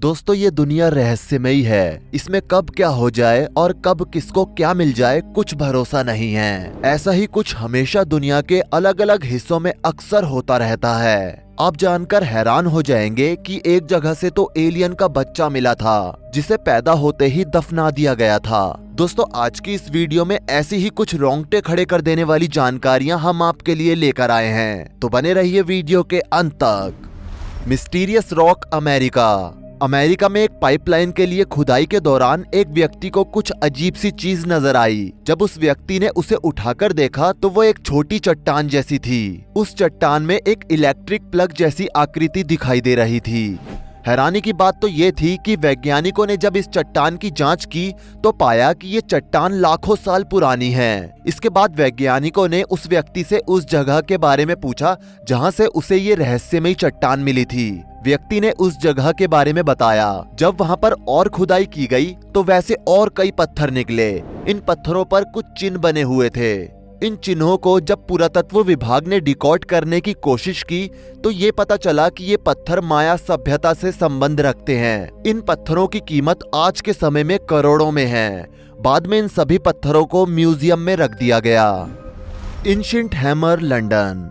दोस्तों ये दुनिया रहस्यमयी है। इसमें कब क्या हो जाए और कब किसको क्या मिल जाए कुछ भरोसा नहीं है। ऐसा ही कुछ हमेशा दुनिया के अलग अलग हिस्सों में अक्सर होता रहता है। आप जानकर हैरान हो जाएंगे कि एक जगह से तो एलियन का बच्चा मिला था जिसे पैदा होते ही दफना दिया गया था। दोस्तों आज की इस वीडियो में ऐसी ही कुछ रोंगटे खड़े कर देने वाली जानकारियां हम आपके लिए लेकर आए हैं, तो बने रहिए वीडियो के अंत तक। मिस्टीरियस रॉक अमेरिका में एक पाइपलाइन के लिए खुदाई के दौरान एक व्यक्ति को कुछ अजीब सी चीज नजर आई। जब उस व्यक्ति ने उसे उठाकर देखा तो वो एक छोटी चट्टान जैसी थी। उस चट्टान में एक इलेक्ट्रिक प्लग जैसी आकृति दिखाई दे रही थी। हैरानी की बात तो ये थी कि वैज्ञानिकों ने जब इस चट्टान की जांच की तो पाया कि ये चट्टान लाखों साल पुरानी है। इसके बाद वैज्ञानिकों ने उस व्यक्ति से उस जगह के बारे में पूछा जहां से उसे ये रहस्यमयी चट्टान मिली थी। व्यक्ति ने उस जगह के बारे में बताया। जब वहां पर और खुदाई की गई तो वैसे और कई पत्थर निकले। इन पत्थरों पर कुछ चिन्ह बने हुए थे। इन चिन्हों को जब पुरातत्व विभाग ने डिकोड करने की कोशिश की तो ये पता चला कि ये पत्थर माया सभ्यता से संबंध रखते हैं। इन पत्थरों की कीमत आज के समय में करोड़ों में है। बाद में इन सभी पत्थरों को म्यूजियम में रख दिया गया। Ancient hammer, London.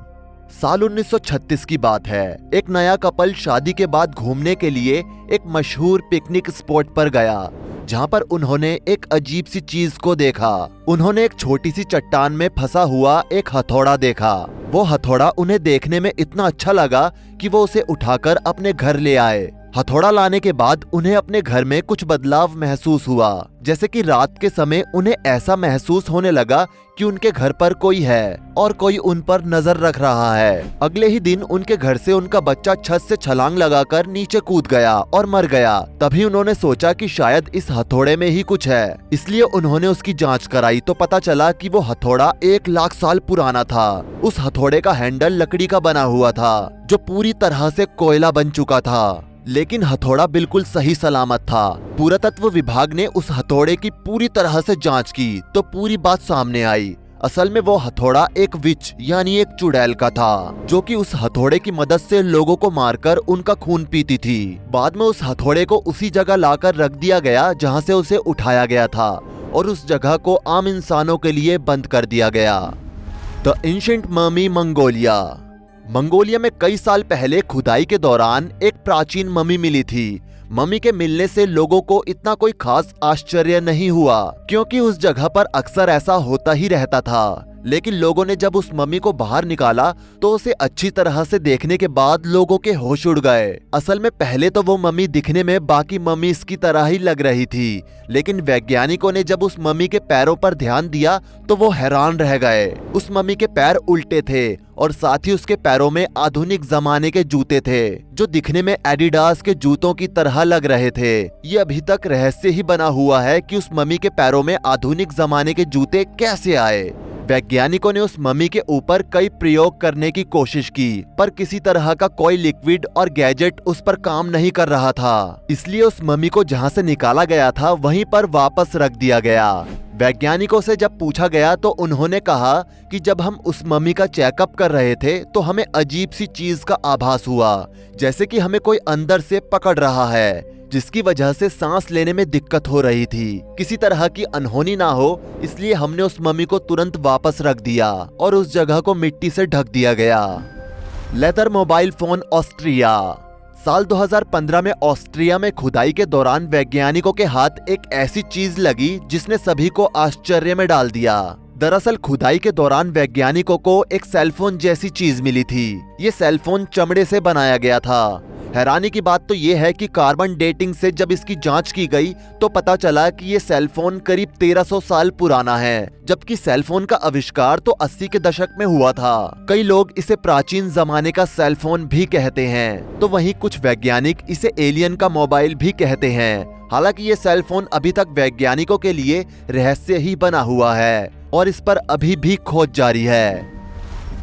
साल 1936 की बात है। एक नया कपल शादी के बाद घूमने के लिए एक मशहूर पिकनिक स्पॉट पर गया, जहां पर उन्होंने एक अजीब सी चीज को देखा। उन्होंने एक छोटी सी चट्टान में फंसा हुआ एक हथौड़ा देखा। वो हथौड़ा उन्हें देखने में इतना अच्छा लगा कि वो उसे उठाकर अपने घर ले आए। हथौड़ा लाने के बाद उन्हें अपने घर में कुछ बदलाव महसूस हुआ, जैसे कि रात के समय उन्हें ऐसा महसूस होने लगा कि उनके घर पर कोई है और कोई उन पर नजर रख रहा है। अगले ही दिन उनके घर से उनका बच्चा छत से छलांग लगाकर नीचे कूद गया और मर गया। तभी उन्होंने सोचा कि शायद इस हथौड़े में ही कुछ है, इसलिए उन्होंने उसकी जांच कराई तो पता चला कि वो हथौड़ा 1 लाख साल पुराना था। उस हथौड़े का हैंडल लकड़ी का बना हुआ था जो पूरी तरह से कोयला बन चुका था, लेकिन हथौड़ा बिल्कुल सही सलामत था। पुरातत्व विभाग ने उस हथौड़े की पूरी तरह से जांच की तो पूरी बात सामने आई। असल में वो हथौड़ा एक विच यानी एक चुड़ैल का था, जो कि उस हथौड़े की मदद से लोगों को मारकर उनका खून पीती थी। बाद में उस हथौड़े को उसी जगह लाकर रख दिया गया जहां से उसे उठाया गया था और उस जगह को आम इंसानों के लिए बंद कर दिया गया। द एंशिएंट ममी, मंगोलिया में कई साल पहले खुदाई के दौरान एक प्राचीन ममी मिली थी। ममी के मिलने से लोगों को इतना कोई खास आश्चर्य नहीं हुआ, क्योंकि उस जगह पर अक्सर ऐसा होता ही रहता था। लेकिन लोगों ने जब उस ममी को बाहर निकाला तो उसे अच्छी तरह से देखने के बाद लोगों के होश उड़ गए। असल में पहले तो वो ममी दिखने में बाकी ममीज की तरह ही लग रही थी, लेकिन वैज्ञानिकों ने जब उस ममी के पैरों पर ध्यान दिया तो वो हैरान रह गए। उस ममी के पैर उल्टे थे और साथ ही उसके पैरों में आधुनिक जमाने के जूते थे जो दिखने में एडिडास के जूतों की तरह लग रहे थे। ये अभी तक रहस्य ही बना हुआ है कि उस ममी के पैरों में आधुनिक जमाने के जूते कैसे आए। वैज्ञानिकों ने उस ममी के ऊपर कई प्रयोग करने की कोशिश की, पर किसी तरह का कोई लिक्विड और गैजेट उस पर काम नहीं कर रहा था। इसलिए उस ममी को जहां से निकाला गया था वहीं पर वापस रख दिया गया। वैज्ञानिकों से जब पूछा गया तो उन्होंने कहा कि जब हम उस ममी का चेकअप कर रहे थे तो हमें अजीब सी चीज का आभास हुआ, जैसे कि हमें कोई अंदर से पकड़ रहा है, जिसकी वजह से सांस लेने में दिक्कत हो रही थी। किसी तरह की अनहोनी ना हो इसलिए हमने उस ममी को तुरंत वापस रख दिया और उस जगह को मिट्टी से ढक दिया गया। Leather mobile phone, Austria. साल 2015 में ऑस्ट्रिया में खुदाई के दौरान वैज्ञानिकों के हाथ एक ऐसी चीज लगी जिसने सभी को आश्चर्य में डाल दिया। दरअसल खुदाई के दौरान वैज्ञानिकों को एक सेलफोन जैसी चीज मिली थी। ये सेलफोन चमड़े से बनाया गया था। हैरानी की बात तो ये है कि कार्बन डेटिंग से जब इसकी जांच की गई तो पता चला कि ये सेलफोन करीब 1300 साल पुराना है, जबकि सेलफोन का आविष्कार तो 80 के दशक में हुआ था। कई लोग इसे प्राचीन जमाने का सेलफोन भी कहते हैं, तो वहीं कुछ वैज्ञानिक इसे एलियन का मोबाइल भी कहते हैं। हालांकि ये सेलफोन अभी तक वैज्ञानिकों के लिए रहस्य ही बना हुआ है और इस पर अभी भी खोज जारी है।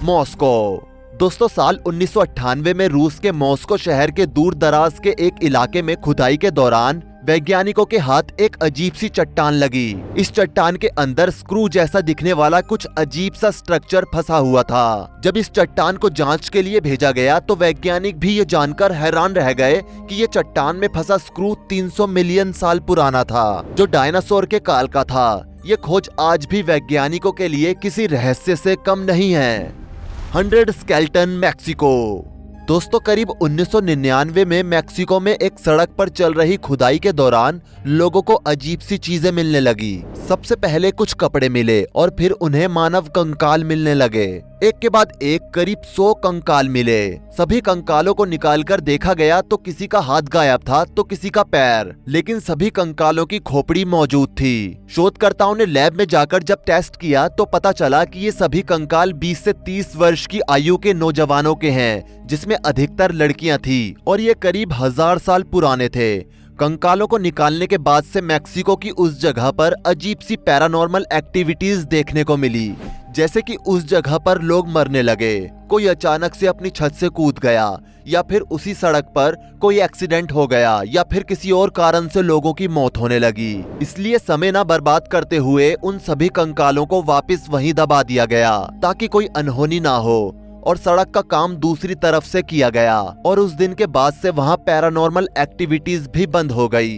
मॉस्को। दोस्तों साल 1998 में रूस के मॉस्को शहर के दूर दराज के एक इलाके में खुदाई के दौरान वैज्ञानिकों के हाथ एक अजीब सी चट्टान लगी। इस चट्टान के अंदर स्क्रू जैसा दिखने वाला कुछ अजीब सा स्ट्रक्चर फंसा हुआ था। जब इस चट्टान को जांच के लिए भेजा गया तो वैज्ञानिक भी ये जानकर हैरान रह गए कि ये चट्टान में फंसा स्क्रू 300 मिलियन साल पुराना था, जो डायनासोर के काल का था। ये खोज आज भी वैज्ञानिकों के लिए किसी रहस्य से कम नहीं है। 100 स्केलेटन मैक्सिको। दोस्तों, करीब 1999 में मैक्सिको में एक सड़क पर चल रही खुदाई के दौरान लोगों को अजीब सी चीजें मिलने लगी। सबसे पहले कुछ कपड़े मिले और फिर उन्हें मानव कंकाल मिलने लगे। एक के बाद एक करीब 100 कंकाल मिले। सभी कंकालों को निकालकर देखा गया तो किसी का हाथ गायब था तो किसी का पैर, लेकिन सभी कंकालों की खोपड़ी मौजूद थी। शोधकर्ताओं ने लैब में जाकर जब टेस्ट किया तो पता चला कि ये सभी कंकाल 20 से 30 वर्ष की आयु के नौजवानों के हैं, जिसमें अधिकतर लड़कियां थी और ये करीब 1000 साल पुराने थे। कंकालों को निकालने के बाद से मैक्सिको की उस जगह पर अजीब सी पैरानॉर्मल एक्टिविटीज देखने को मिली, जैसे कि उस जगह पर लोग मरने लगे, कोई अचानक से अपनी छत से कूद गया, या फिर उसी सड़क पर कोई एक्सीडेंट हो गया, या फिर किसी और कारण से लोगों की मौत होने लगी। इसलिए समय न बर्बाद करते हुए उन सभी कंकालों को वापस वहीं दबा दिया गया ताकि कोई अनहोनी ना हो, और सड़क का काम दूसरी तरफ से किया गया। और उस दिन के बाद से वहां पैरानॉर्मल एक्टिविटीज भी बंद हो गई।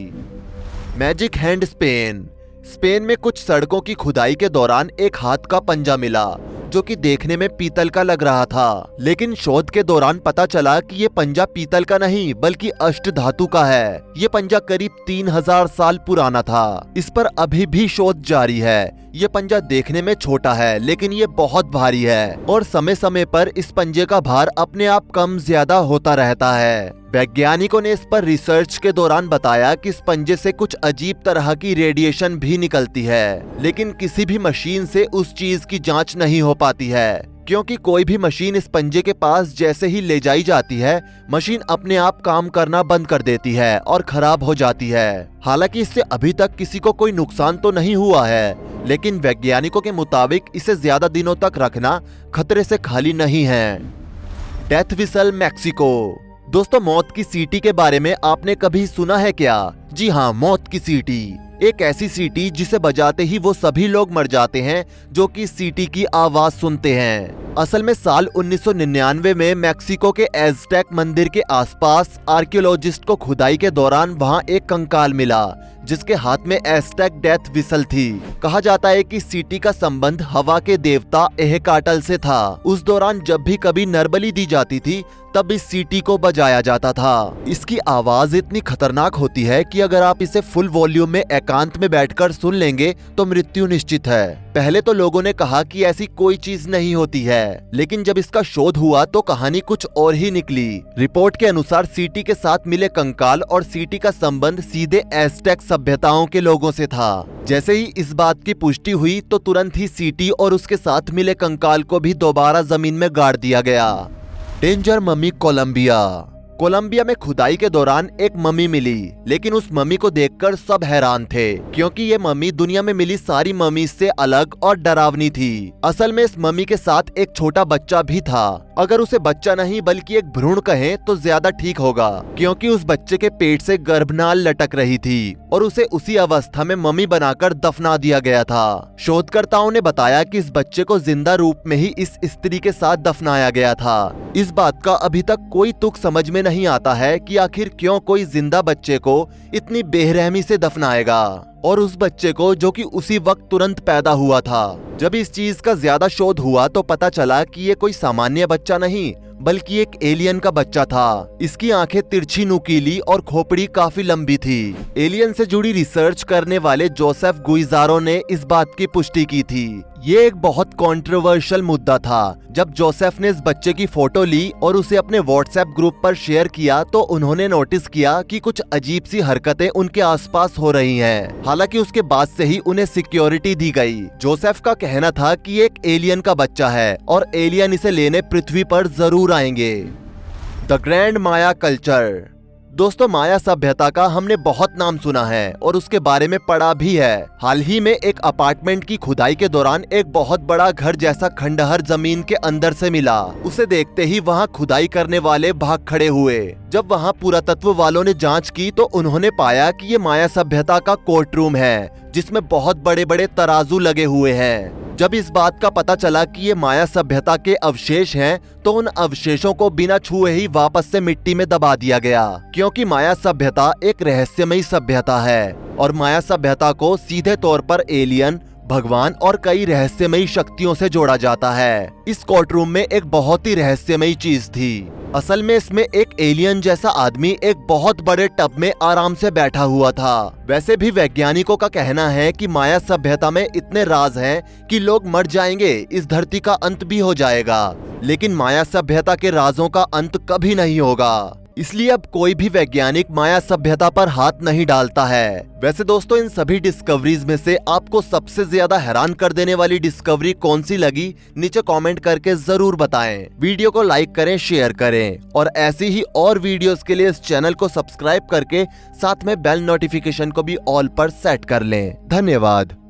Magic hand Spain. स्पेन में कुछ सड़कों की खुदाई के दौरान एक हाथ का पंजा मिला, जो कि देखने में पीतल का लग रहा था, लेकिन शोध के दौरान पता चला कि ये पंजा पीतल का नहीं बल्कि अष्ट धातु का है। ये पंजा करीब 3000 साल पुराना था। इस पर अभी भी शोध जारी है। ये पंजा देखने में छोटा है लेकिन ये बहुत भारी है और समय समय पर इस पंजे का भार अपने आप कम ज्यादा होता रहता है। वैज्ञानिकों ने इस पर रिसर्च के दौरान बताया कि इस पंजे से कुछ अजीब तरह की रेडिएशन भी निकलती है, लेकिन किसी भी मशीन से उस चीज की जांच नहीं हो पाती है, क्योंकि कोई भी मशीन इस पंजे के पास जैसे ही ले जाई जाती है, मशीन अपने आप काम करना बंद कर देती है और खराब हो जाती है। हालांकि इससे अभी तक किसी को कोई नुकसान तो नहीं हुआ है, लेकिन वैज्ञानिकों के मुताबिक इसे ज्यादा दिनों तक रखना खतरे से खाली नहीं है। Death whistle Mexico. दोस्तों, मौत की सीटी के बारे में आपने कभी सुना है क्या? जी हाँ, मौत की सीटी एक ऐसी सीटी जिसे बजाते ही वो सभी लोग मर जाते हैं जो कि सीटी की आवाज सुनते हैं। असल में साल 1999 में मैक्सिको के एज़टेक मंदिर के आसपास आर्कियोलॉजिस्ट को खुदाई के दौरान वहां एक कंकाल मिला जिसके हाथ में एज़टेक डेथ विसल थी। कहा जाता है कि सीटी का संबंध हवा के देवता एहेकाटल से था। उस दौरान जब भी कभी नरबली दी जाती थी तब इस सीटी को बजाया जाता था। इसकी आवाज इतनी खतरनाक होती है कि अगर आप इसे फुल वॉल्यूम में एकांत में बैठकर सुन लेंगे तो मृत्यु निश्चित है। पहले तो लोगों ने कहा कि ऐसी कोई चीज नहीं होती है, लेकिन जब इसका शोध हुआ तो कहानी कुछ और ही निकली। रिपोर्ट के अनुसार सीटी के साथ मिले कंकाल और सीटी का संबंध सीधे एज़टेक सभ्यताओं के लोगों से था। जैसे ही इस बात की पुष्टि हुई तो तुरंत ही सीटी और उसके साथ मिले कंकाल को भी दोबारा जमीन में गाड़ दिया गया। Danger mummy Colombia. कोलंबिया में खुदाई के दौरान एक मम्मी मिली, लेकिन उस मम्मी को देखकर सब हैरान थे क्योंकि ये मम्मी दुनिया में मिली सारी मम्मी से अलग और डरावनी थी। असल में इस मम्मी के साथ एक छोटा बच्चा भी था। अगर उसे बच्चा नहीं बल्कि एक भ्रूण कहें तो ज्यादा ठीक होगा, क्योंकि उस बच्चे के पेट से गर्भनाल लटक रही थी और उसे उसी अवस्था में मम्मी बनाकर दफना दिया गया था। शोधकर्ताओं ने बताया कि इस बच्चे को जिंदा रूप में ही इस स्त्री के साथ दफनाया गया था। इस बात का अभी तक कोई तुक समझ में नहीं आता है कि आखिर क्यों कोई जिंदा बच्चे को इतनी बेरहमी से दफनाएगा, और उस बच्चे को जो कि उसी वक्त तुरंत पैदा हुआ था। जब इस चीज का ज्यादा शोध हुआ तो पता चला कि ये कोई सामान्य बच्चा नहीं बल्कि एक एलियन का बच्चा था। इसकी आंखें तिरछी नुकीली और खोपड़ी काफी लंबी थी। एलियन से जुड़ी रिसर्च करने वाले जोसेफ गुइजारो ने इस बात की पुष्टि की थी। ये एक बहुत कंट्रोवर्शियल मुद्दा था। जब जोसेफ ने इस बच्चे की फोटो ली और उसे अपने व्हाट्सएप ग्रुप पर शेयर किया तो उन्होंने नोटिस किया कि कुछ अजीब सी हरकतें उनके आसपास हो रही हैं। हालांकि उसके बाद से ही उन्हें सिक्योरिटी दी गई। जोसेफ का कहना था कि एक एलियन का बच्चा है और एलियन इसे लेने पृथ्वी पर जरूर आएंगे। The grand Maya culture. दोस्तों, माया सभ्यता का हमने बहुत नाम सुना है और उसके बारे में पढ़ा भी है। हाल ही में एक अपार्टमेंट की खुदाई के दौरान एक बहुत बड़ा घर जैसा खंडहर जमीन के अंदर से मिला। उसे देखते ही वहां खुदाई करने वाले भाग खड़े हुए। जब वहां पुरातत्व वालों ने जांच की तो उन्होंने पाया कि ये माया सभ्यता का कोर्ट रूम है, जिसमें बहुत बड़े बड़े तराजू लगे हुए हैं। जब इस बात का पता चला कि ये माया सभ्यता के अवशेष हैं, तो उन अवशेषों को बिना छुए ही वापस से मिट्टी में दबा दिया गया, क्योंकि माया सभ्यता एक रहस्यमयी सभ्यता है और माया सभ्यता को सीधे तौर पर एलियन, भगवान और कई रहस्यमयी शक्तियों से जोड़ा जाता है। इस कोर्ट रूम में एक बहुत ही रहस्यमयी चीज थी। असल में इसमें एक एलियन जैसा आदमी एक बहुत बड़े टब में आराम से बैठा हुआ था। वैसे भी वैज्ञानिकों का कहना है कि माया सभ्यता में इतने राज हैं कि लोग मर जाएंगे, इस धरती का अंत भी हो जाएगा, लेकिन माया सभ्यता के राजों का अंत कभी नहीं होगा। इसलिए अब कोई भी वैज्ञानिक माया सभ्यता पर हाथ नहीं डालता है। वैसे दोस्तों, इन सभी डिस्कवरीज में से आपको सबसे ज्यादा हैरान कर देने वाली डिस्कवरी कौन सी लगी, नीचे कमेंट करके जरूर बताएं। वीडियो को लाइक करें, शेयर करें और ऐसी ही और वीडियोस के लिए इस चैनल को सब्सक्राइब करके साथ में बेल नोटिफिकेशन को भी ऑल पर सेट कर लें। धन्यवाद।